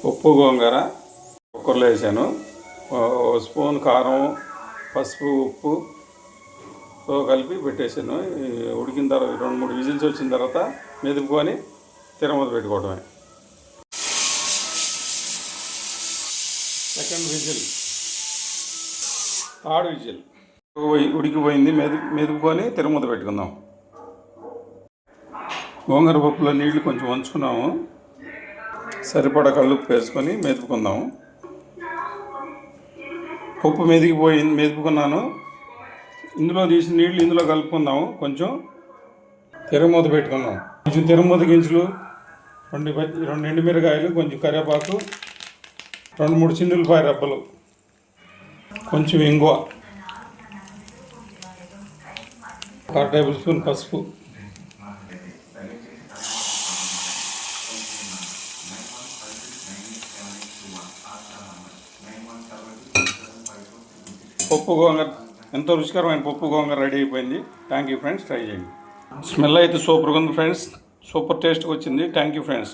పప్పు గోంగూర కుక్కర్లో వేసాను. ఓ స్పూన్ కారం, పసుపు, ఉప్పుతో కలిపి పెట్టేసాను. ఉడికిన తర్వాత 2-3 విజిల్స్ వచ్చిన తర్వాత మెదుపుకొని తిరమూత పెట్టుకోవడమే. సెకండ్ విజిల్, థర్డ్ విజిల్ ఉడికిపోయింది. మెదుపుకొని తిరమూత పెట్టుకుందాం. గోంగూర పప్పులో నీళ్లు కొంచెం వంచుకున్నాము. సరిపడా కల్లుప్పు వేసుకొని మెదుపుకుందాము. పప్పు మెదుపుకున్నాను. ఇందులో తీసిన నీళ్లు ఇందులో కలుపుకుందాము. కొంచెం తిరమూత పెట్టుకుందాం. కొంచెం తిరమూత గింజలు, 2 ఎండుమిరకాయలు, కొంచెం కరివేపాకు, 2-3 చిన్నులపాయ రెబ్బలు, కొంచెం ఇంగువ, 1 టేబుల్ స్పూన్ పసుపు, పప్పు గోంగూర, ఎంతో రుచికరమైన పప్పు గోంగూర రెడీ అయిపోయింది. థ్యాంక్ యూ ఫ్రెండ్స్, ట్రై చేయండి. స్మెల్ అయితే సూపర్గా ఉంది ఫ్రెండ్స్, సూపర్ టేస్ట్గా వచ్చింది. Thank you friends.